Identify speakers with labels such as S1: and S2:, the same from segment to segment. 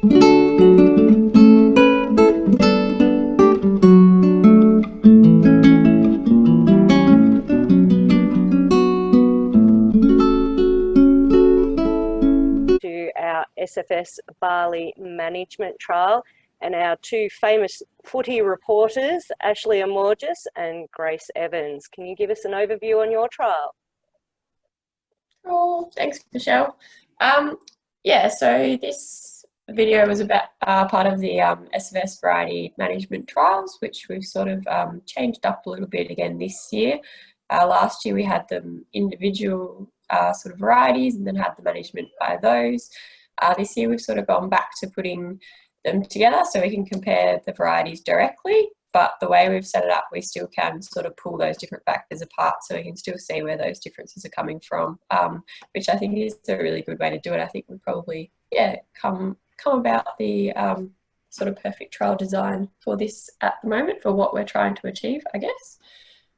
S1: To our SFS Barley management trial, and our two famous footy reporters, Ashley Amourgis and Grace Evans. Can you give us an overview on your trial?
S2: Oh, thanks, Michelle. Yeah, so this video was about part of the SFS variety management trials, which we've sort of changed up a little bit again this year. Last year we had them individual sort of varieties and then had the management by those. This year we've sort of gone back to putting them together so we can compare the varieties directly, but the way we've set it up, we still can sort of pull those different factors apart so we can still see where those differences are coming from, which I think is a really good way to do it. I think we probably, yeah, come about the sort of perfect trial design for this at the moment for what we're trying to achieve, I guess.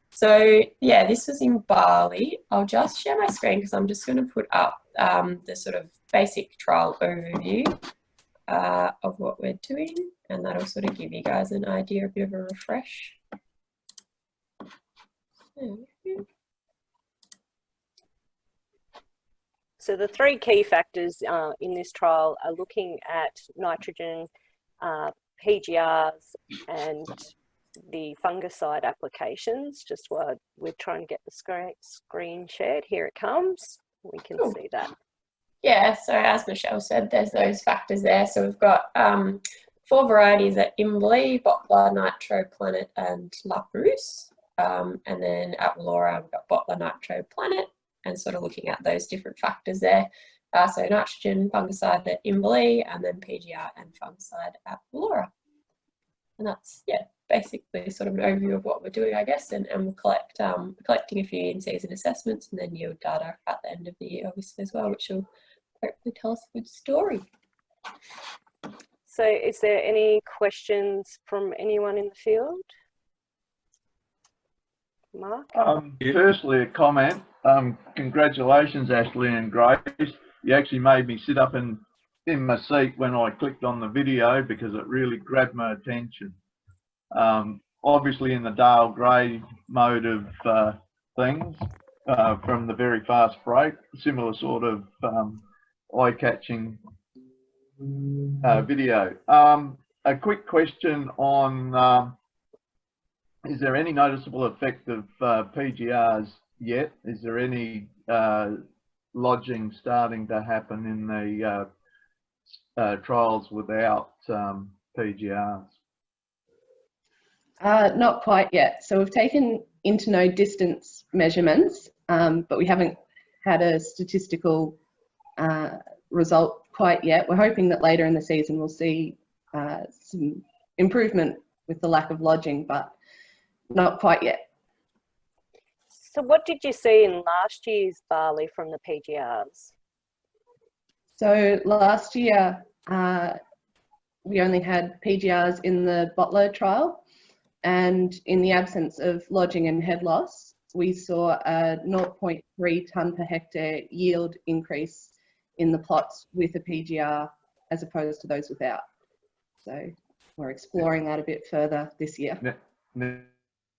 S2: So yeah, this was in Barley. I'll just share my screen because I'm just going to put up the sort of basic trial overview of what we're doing, and that'll sort of give you guys an idea, a bit of a refresh.
S1: So the three key factors in this trial are looking at nitrogen, PGRs and the fungicide applications. Just while we're trying to get the screen shared, here it comes. We can see that.
S2: Yeah, so as Michelle said, there's those factors there. So we've got 4 varieties at Barley, Bottler, Nitro, Planet and La Brousse. And then at Laura, we've got Bottler, Nitro, Planet, and sort of looking at those different factors there. So nitrogen, fungicide at Barley, and then PGR and fungicide at Laura. And that's, yeah, basically sort of an overview of what we're doing, I guess, and we'll collecting a few in-season assessments and then yield data at the end of the year, obviously, as well, which will hopefully tell us a good story.
S1: So is there any questions from anyone in the field? Mark?
S3: Firstly, a comment. Congratulations, Ashley and Grace. You actually made me sit up in my seat when I clicked on the video because it really grabbed my attention. Obviously in the Dale Gray mode of things, from the very fast break, similar sort of eye-catching video. A quick question on, is there any noticeable effect of PGRs yet? Is there any lodging starting to happen in the trials without PGRs?
S4: Not quite yet. So we've taken internode distance measurements, but we haven't had a statistical result quite yet. We're hoping that later in the season we'll see some improvement with the lack of lodging, but not quite yet.
S1: So what did you see in last year's barley from the PGRs?
S4: So last year we only had PGRs in the Bottler trial, and in the absence of lodging and head loss, we saw a 0.3 tonne per hectare yield increase in the plots with a PGR as opposed to those without. So we're exploring that a bit further this year.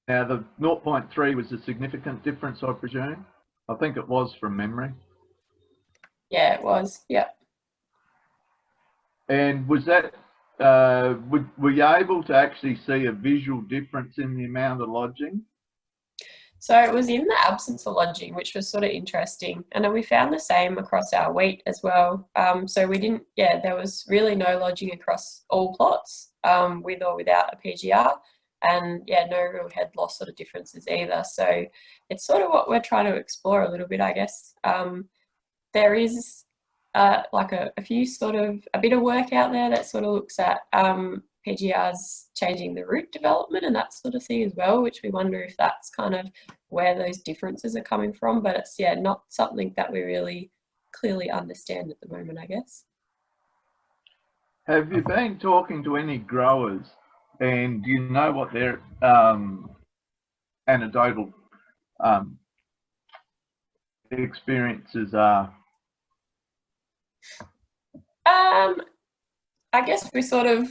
S3: Now the 0.3 was a significant difference, I presume? I think it was from memory.
S2: Yeah, it was, yeah.
S3: And was that, were you able to actually see a visual difference in the amount of lodging?
S2: So it was in the absence of lodging, which was sort of interesting. And then we found the same across our wheat as well. So we didn't, yeah, there was really no lodging across all plots, with or without a PGR. And yeah, no real head loss sort of differences either. So it's sort of what we're trying to explore a little bit, I guess. There is like a few sort of, a bit of work out there that sort of looks at PGRs changing the root development and that sort of thing as well, which we wonder if that's kind of where those differences are coming from. But it's, yeah, not something that we really clearly understand at the moment, I guess.
S3: Have you been talking to any growers, and do you know what their anecdotal experiences are?
S2: I guess we sort of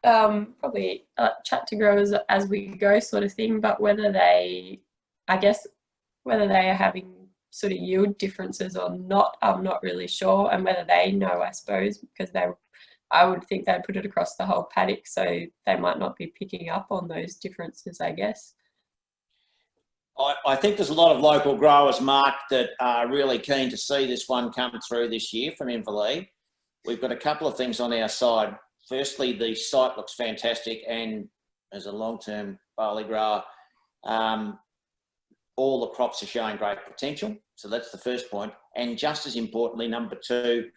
S2: probably chat to growers as we go sort of thing, but whether they are having sort of yield differences or not, I'm not really sure, and whether they know, I suppose, because I would think they'd put it across the whole paddock, so they might not be picking up on those differences, I guess.
S5: I think there's a lot of local growers, Mark, that are really keen to see this one come through this year from Inverleigh. We've got a couple of things on our side. Firstly, the site looks fantastic, and as a long-term barley grower, all the crops are showing great potential. So that's the first point. And just as importantly, number two,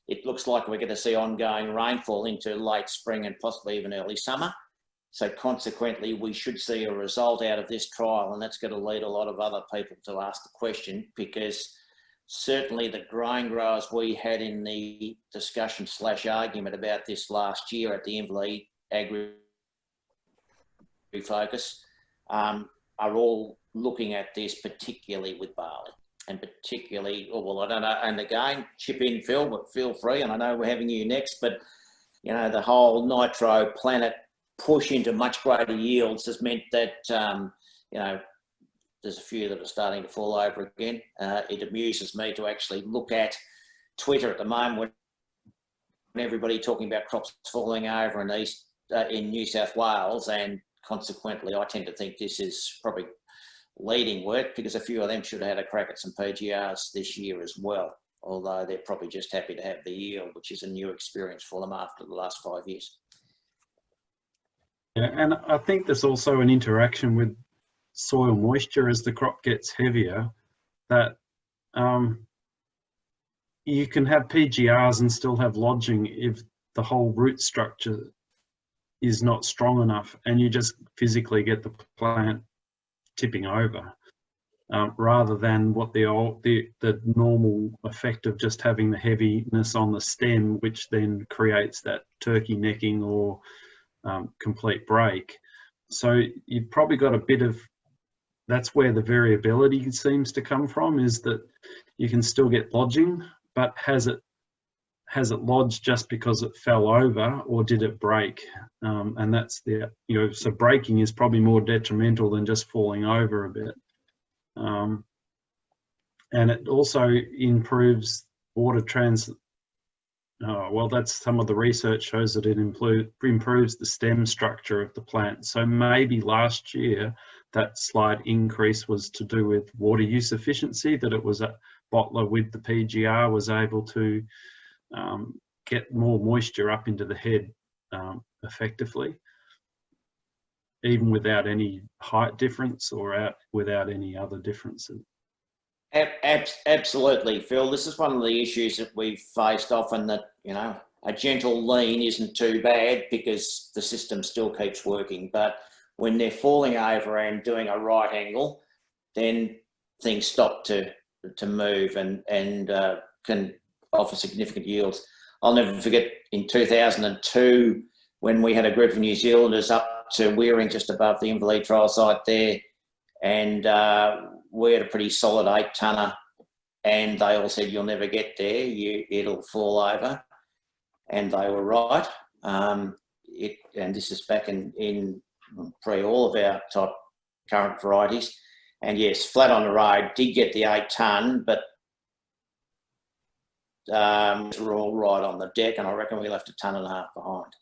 S5: it looks like we're going to see ongoing rainfall into late spring and possibly even early summer. So consequently, we should see a result out of this trial, and that's going to lead a lot of other people to ask the question, because certainly the grain growers we had in the discussion / argument about this last year at the Inverleigh AgriFocus are all looking at this, particularly with barley, and particularly, oh, well, I don't know, and again, chip in, Phil, but feel free, and I know we're having you next, but, you know, the whole Nitro Planet push into much greater yields has meant that, you know, there's a few that are starting to fall over again. It amuses me to actually look at Twitter at the moment when everybody talking about crops falling over in New South Wales, and consequently I tend to think this is probably leading work, because a few of them should have had a crack at some PGRs this year as well, although they're probably just happy to have the yield, which is a new experience for them after the last 5 years.
S6: Yeah, and I think there's also an interaction with soil moisture as the crop gets heavier, that you can have PGRs and still have lodging if the whole root structure is not strong enough, and you just physically get the plant tipping over, rather than what the normal effect of just having the heaviness on the stem, which then creates that turkey necking or complete break. So you've probably got a bit of, that's where the variability seems to come from, is that you can still get lodging, but has it lodged just because it fell over, or did it break? And that's the, you know, so breaking is probably more detrimental than just falling over a bit. And it also improves water well, that's some of the research shows that it improves the stem structure of the plant. So maybe last year that slight increase was to do with water use efficiency, that it was a bottler with the PGR was able to get more moisture up into the head effectively, even without any height difference or without any other differences.
S5: Absolutely, Phil. This is one of the issues that we've faced often, that, you know, a gentle lean isn't too bad because the system still keeps working. But when they're falling over and doing a right angle, then things stop to move and can offer significant yields. I'll never forget in 2002 when we had a group of New Zealanders up to Wearing, just above the Inverleigh trial site there, and we had a pretty solid 8-tonner, and they all said, you'll never get there, it'll fall over, and they were right. And this is back in pre all of our type current varieties, and yes, flat on the road, did get the 8-ton, but we're all right on the deck, and I reckon we left 1.5 tons behind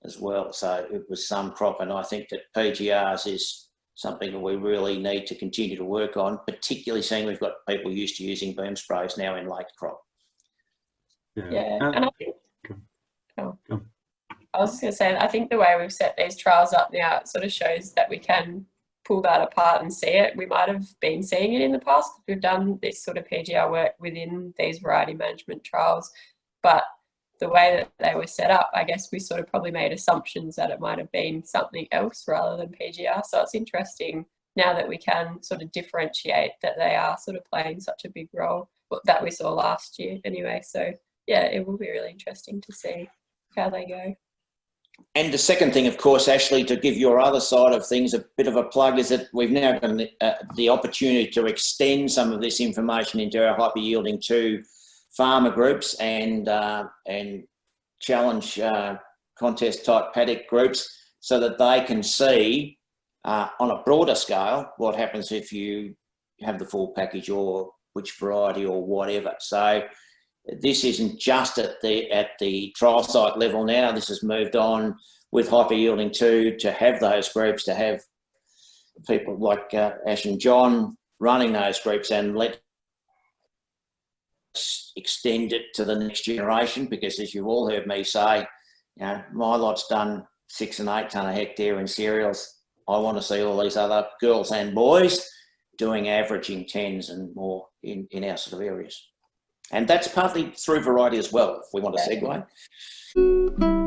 S5: as well. So it was some crop, and I think that PGRs is something that we really need to continue to work on, particularly seeing we've got people used to using boom sprays now in late crop.
S2: Yeah, and I think, I was just going to say, I think the way we've set these trials up now, it sort of shows that we can pull that apart and see it. We might have been seeing it in the past because we've done this sort of PGR work within these variety management trials, but the way that they were set up, I guess we sort of probably made assumptions that it might have been something else rather than PGR. So it's interesting now that we can sort of differentiate that they are sort of playing such a big role, that we saw last year anyway. So yeah, it will be really interesting to see how they go.
S5: And the second thing, of course, Ashley, to give your other side of things a bit of a plug, is that we've now got the opportunity to extend some of this information into our hyper yielding 2 farmer groups, and challenge contest type paddock groups so that they can see on a broader scale what happens if you have the full package or which variety or whatever. So this isn't just at the trial site level now. This has moved on with hyper yielding to have those groups, to have people like Ash and John running those groups, and let extend it to the next generation, because as you've all heard me say, you know, my lot's done 6 and 8 tonne a hectare in cereals. I want to see all these other girls and boys doing averaging 10s and more in our sort of areas. And that's partly through variety as well, if we want to segue.